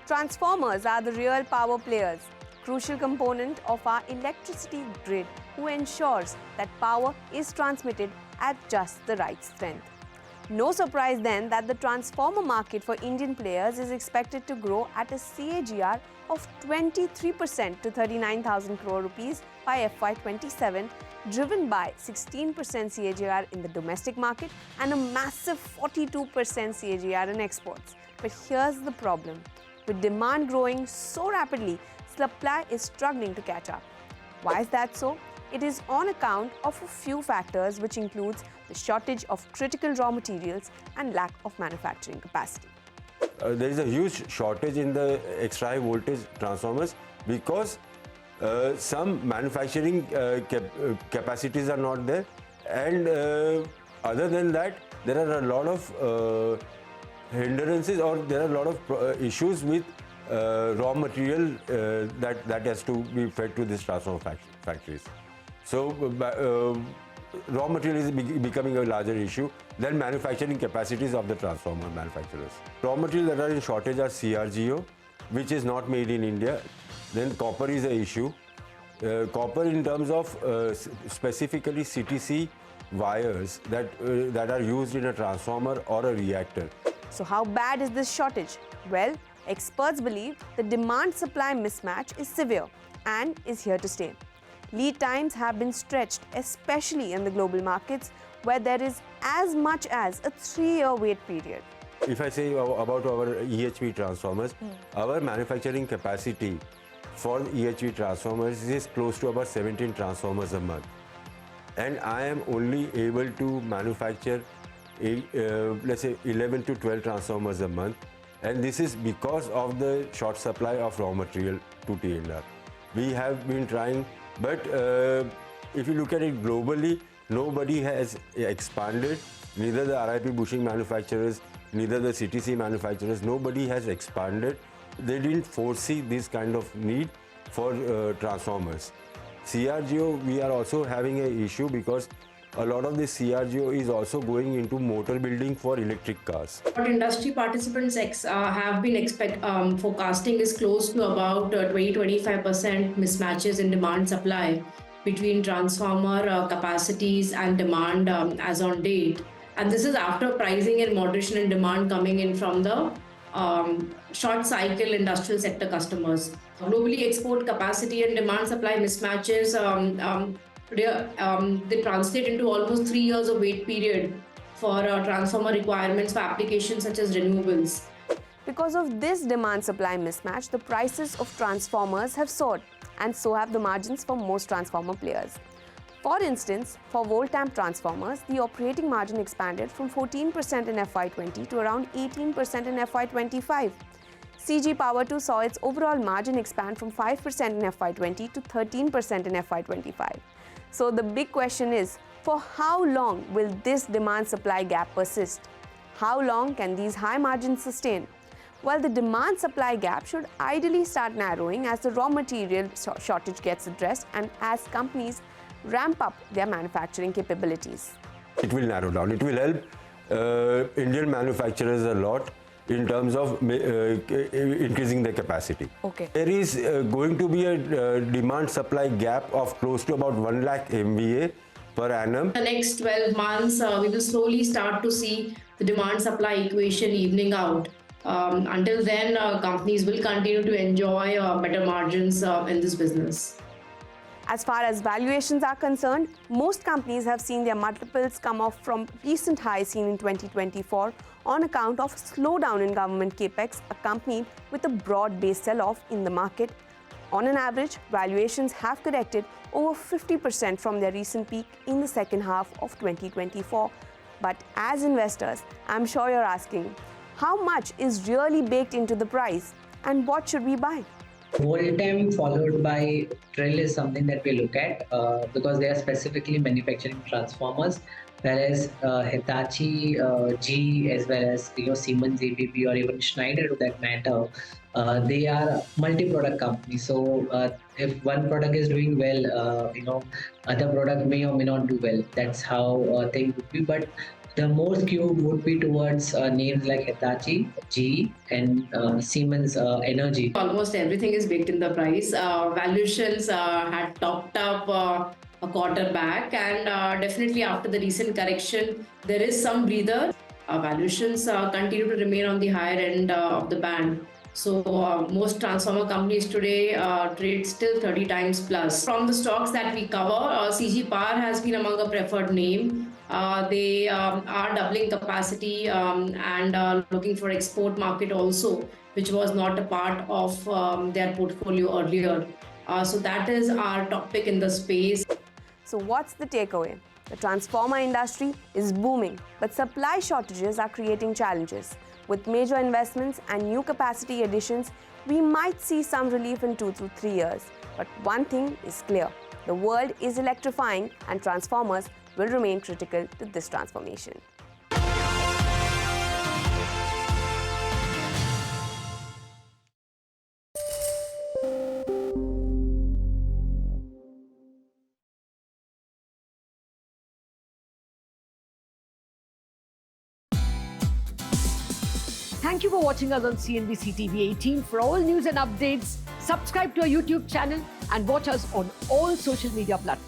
Transformers are the real power players, crucial component of our electricity grid who ensures that power is transmitted at just the right strength. No surprise then that the transformer market for Indian players is expected to grow at a CAGR of 23% to 39,000 crore rupees by FY27, driven by 16% CAGR in the domestic market and a massive 42% CAGR in exports. But here's the problem. With demand growing so rapidly, supply is struggling to catch up. Why is that so? It is on account of a few factors, which includes the shortage of critical raw materials and lack of manufacturing capacity. There is a huge shortage in the extra high voltage transformers because some manufacturing capacities are not there, and other than that, there are a lot of hindrances, or there are a lot of issues with raw material that has to be fed to these transformer factories. So raw material is becoming a larger issue than manufacturing capacities of the transformer manufacturers. Raw material that are in shortage are CRGO, which is not made in India. Then copper is an issue. Copper in terms of specifically CTC wires that are used in a transformer or a reactor. So how bad is this shortage? Well, experts believe the demand-supply mismatch is severe and is here to stay. Lead times have been stretched, especially in the global markets, where there is as much as a 3-year wait period. If I say about our EHV transformers, our manufacturing capacity for EHV transformers is close to about 17 transformers a month. And I am only able to manufacture let's say 11 to 12 transformers a month, and this is because of the short supply of raw material to TLR. We have been trying, but if you look at it globally, nobody has expanded, neither the RIP bushing manufacturers, neither the CTC manufacturers, nobody has expanded. They didn't foresee this kind of need for transformers. CRGO, we are also having an issue because a lot of this CRGO is also going into motor building for electric cars. What industry participants have been forecasting is close to about 20-25% mismatches in demand supply between transformer capacities and demand as on date. And this is after pricing and moderation in demand coming in from the short cycle industrial sector customers. Globally, export capacity and demand supply mismatches they translate into almost 3 years of wait period for transformer requirements for applications such as renewables. Because of this demand-supply mismatch, the prices of transformers have soared, and so have the margins for most transformer players. For instance, for volt-amp transformers, the operating margin expanded from 14% in FY20 to around 18% in FY25. CG Power 2 saw its overall margin expand from 5% in FY20 to 13% in FY25. So the big question is, for how long will this demand-supply gap persist? How long can these high margins sustain? Well, the demand-supply gap should ideally start narrowing as the raw material shortage gets addressed and as companies ramp up their manufacturing capabilities. It will narrow down. It will help Indian manufacturers a lot in terms of increasing their capacity. Okay. There is going to be a demand-supply gap of close to about 1 lakh MVA per annum. The next 12 months, we will slowly start to see the demand-supply equation evening out. Until then, companies will continue to enjoy better margins in this business. As far as valuations are concerned, most companies have seen their multiples come off from recent highs seen in 2024 on account of slowdown in government capex accompanied with a broad-based sell-off in the market. On an average, valuations have corrected over 50% from their recent peak in the second half of 2024. But as investors, I'm sure you're asking, how much is really baked into the price and what should we buy? Volt-amp followed by Trill is something that we look at because they are specifically manufacturing transformers, whereas Hitachi, G, as well as Siemens, ABB, or even Schneider, to that matter, they are multi-product companies. So if one product is doing well, other product may or may not do well. That's how things would be. But The more skewed would be towards names like Hitachi, GE, and Siemens Energy. Almost everything is baked in the price. Valuations had topped up a quarter back, and definitely after the recent correction, there is some breather. Valuations continue to remain on the higher end of the band. So most transformer companies today trade still 30 times plus. From the stocks that we cover, CG Power has been among a preferred name. They are doubling capacity and looking for export market also, which was not a part of their portfolio earlier. So that is our topic in the space. So what's the takeaway? The transformer industry is booming, but supply shortages are creating challenges. With major investments and new capacity additions, we might see some relief in 2 to 3 years. But one thing is clear, the world is electrifying and transformers will remain critical to this transformation. Thank you for watching us on CNBC TV18. For all news and updates, subscribe to our YouTube channel and watch us on all social media platforms.